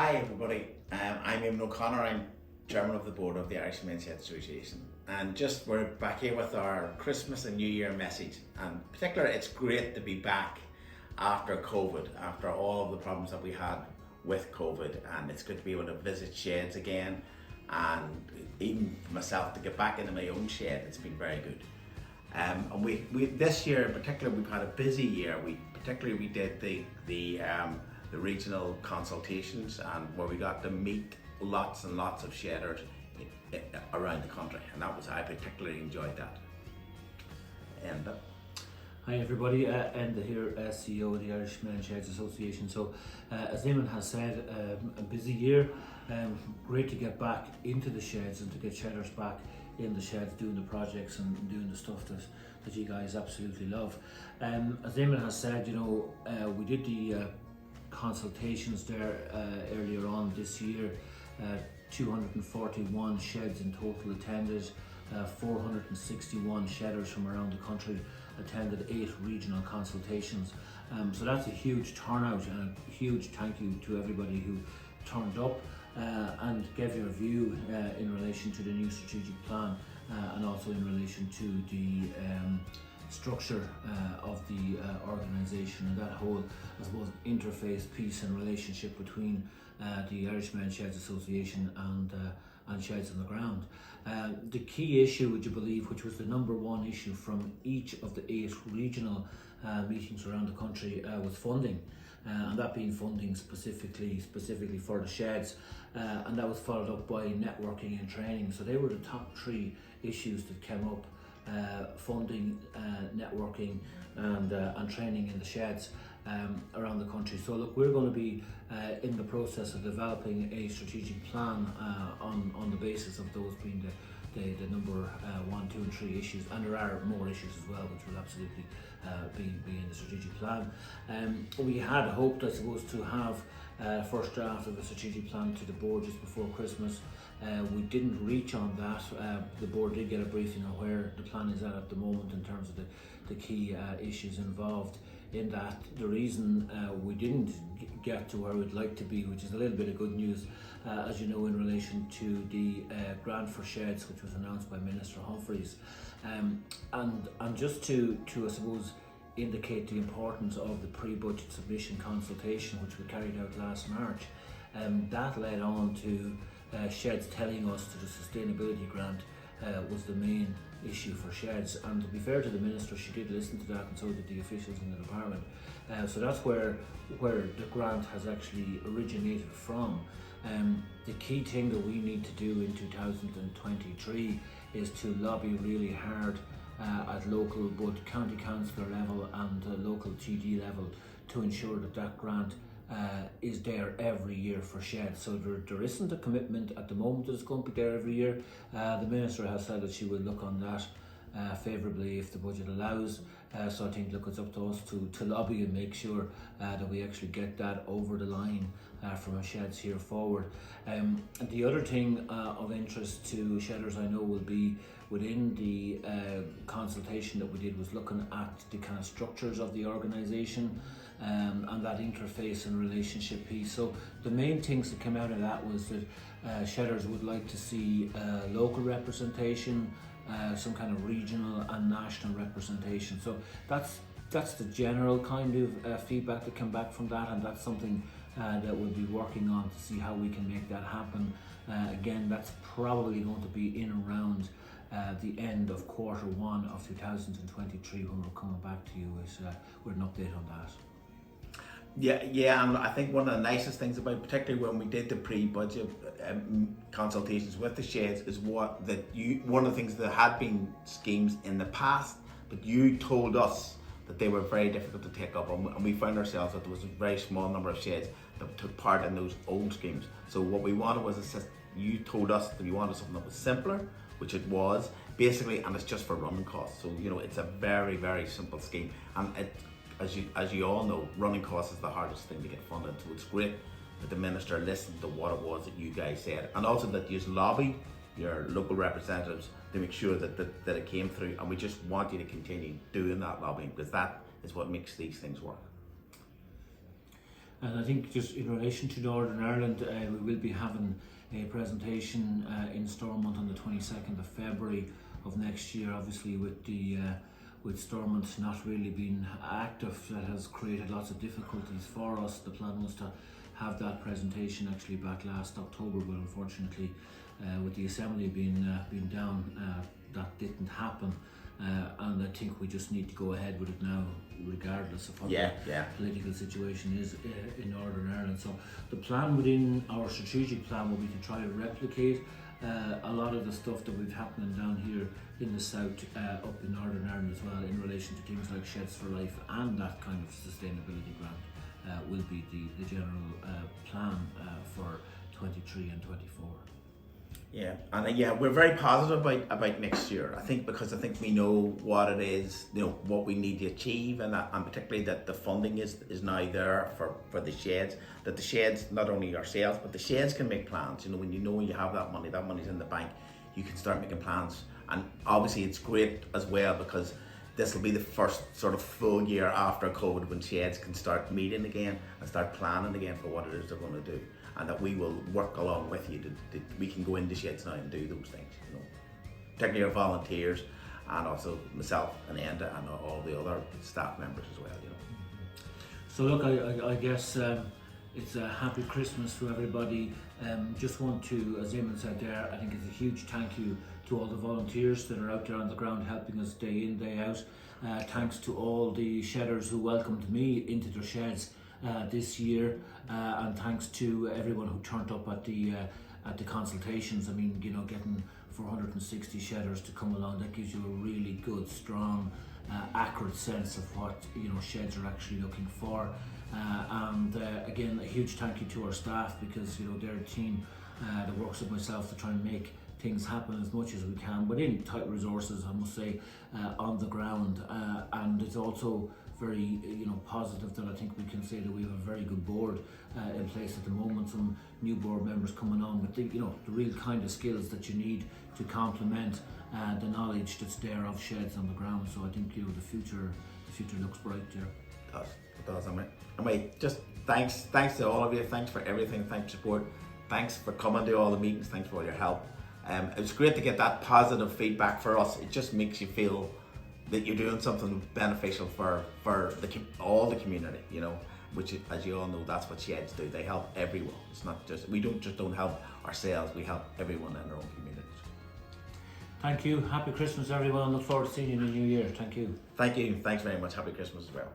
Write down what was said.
Hi everybody, I'm Eamon O'Connor. I'm Chairman of the Board of the Irish IMSA Association, and we're back here with our Christmas and New Year message. And in particular, it's great to be back after COVID, after all of the problems that we had with COVID, and it's good to be able to visit sheds again, and even for myself to get back into my own shed. It's been very good. And we this year in particular, we've had a busy year. We did the regional consultations, and where we got to meet lots and lots of shedders around the country, and I particularly enjoyed that. And hi everybody, Enda here, CEO of the Irish Men Sheds Association. So as Eamon has said, a busy year. Great to get back into the sheds and to get shedders back in the sheds doing the projects and doing the stuff that you guys absolutely love. As Eamon has said, we did the consultations there earlier on this year. 241 sheds in total attended, 461 shedders from around the country attended 8 regional consultations. So that's a huge turnout, and a huge thank you to everybody who turned up and gave your view in relation to the new strategic plan and also in relation to the structure of the organisation, and that whole, I suppose, interface piece and relationship between the Irish Men Sheds Association and Sheds on the Ground. The key issue, would you believe, which was the number one issue from each of the 8 regional meetings around the country, was funding. And that being funding specifically for the sheds, and that was followed up by networking and training. So they were the top 3 issues that came up: funding, networking, and training in the sheds around the country. So look, we're going to be in the process of developing a strategic plan on the basis of those being the number 1, 2 and 3 issues, and there are more issues as well which will absolutely be in the strategic plan. We had hoped, I suppose, to have first draft of the strategic plan to the board just before Christmas. We didn't reach on that. The board did get a briefing on where the plan is at the moment in terms of the key issues involved in that. The reason we didn't get to where we'd like to be, which is a little bit of good news, as you know, in relation to the grant for sheds, which was announced by Minister Humphreys, and just to I suppose indicate the importance of the pre-budget submission consultation which we carried out last March. That led on to sheds telling us that the sustainability grant was the main issue for sheds, and to be fair to the Minister, she did listen to that, and so did the officials in the department. So that's where the grant has actually originated from. The key thing that we need to do in 2023 is to lobby really hard at local, both county councillor level and local TD level, to ensure that grant is there every year for sheds. So there isn't a commitment at the moment that it's going to be there every year. The Minister has said that she will look on that favourably if the budget allows. So I think, look, it's up to us to lobby and make sure that we actually get that over the line from our sheds here forward. And the other thing of interest to shedders, I know, will be within the consultation that we did, was looking at the kind of structures of the organisation and that interface and relationship piece. So the main things that came out of that was that shedders would like to see local representation, some kind of regional and national representation. So that's the general kind of feedback that came back from that, and that's something that we'll be working on to see how we can make that happen. Again, that's probably going to be in around the end of Q1 of 2023 when we're coming back to you with an update on that. Yeah, and I think one of the nicest things about, particularly when we did the pre-budget consultations with the sheds, is one of the things that had been schemes in the past, but you told us that they were very difficult to take up, and we found ourselves that there was a very small number of sheds that took part in those old schemes. So what we wanted was you told us that you wanted something that was simpler, which it was basically, and it's just for running costs. So it's a very, very simple scheme, and as you all know, running costs is the hardest thing to get funded. So it's great that the Minister listened to what it was that you guys said, and also that you lobbied your local representatives to make sure that it came through. And we just want you to continue doing that lobbying, because that is what makes these things work. And I think just in relation to Northern Ireland, we will be having a presentation in Stormont on the 22nd of February of next year. Obviously, with Stormont not really being active, that has created lots of difficulties for us. The plan was to have that presentation actually back last October, but unfortunately, with the assembly being down, that didn't happen. And I think we just need to go ahead with it now, regardless of what the political situation is in Northern Ireland. So the plan within our strategic plan will be to try to replicate a lot of the stuff that we've happening down here in the south, up in Northern Ireland as well, in relation to things like Sheds for Life, and that kind of sustainability grant will be the general plan for 23 and 24. Yeah, and we're very positive about next year. I think because we know what it is, what we need to achieve, and particularly that the funding is now there for the sheds. That the sheds, not only ourselves, but the sheds can make plans. When you have that money's in the bank, you can start making plans. And obviously, it's great as well because this will be the first sort of full year after COVID when sheds can start meeting again and start planning again for what it is they're going to do. And that we will work along with you to we can go into sheds now and do those things, particularly our volunteers, and also myself and Enda and all the other staff members as well. So look, I guess it's a happy Christmas to everybody. Just want to, as Eamon said there, I think it's a huge thank you to all the volunteers that are out there on the ground helping us day in, day out. Thanks to all the shedders who welcomed me into their sheds this year, and thanks to everyone who turned up at the consultations. I mean, getting 460 shedders to come along, that gives you a really good, strong, accurate sense of what sheds are actually looking for. And again, a huge thank you to our staff, because they're a team that works with myself to try and make things happen as much as we can within tight resources, I must say, on the ground. And it's also very positive that I think we can say that we have a very good board in place at the moment. Some new board members coming on with the real kind of skills that you need to complement the knowledge that's there of sheds on the ground. So I think the future looks bright there. It does. Just thanks to all of you. Thanks for everything. Thanks for support. Thanks for coming to all the meetings. Thanks for all your help. It was great to get that positive feedback for us. It just makes you feel that you're doing something beneficial for all the community, which, as you all know, that's what sheds do. They help everyone. It's not just, we don't help ourselves, we help everyone in our own communities. Thank you. Happy Christmas, everyone. Look forward to seeing you in the new year. Thank you. Thank you. Thanks very much. Happy Christmas as well.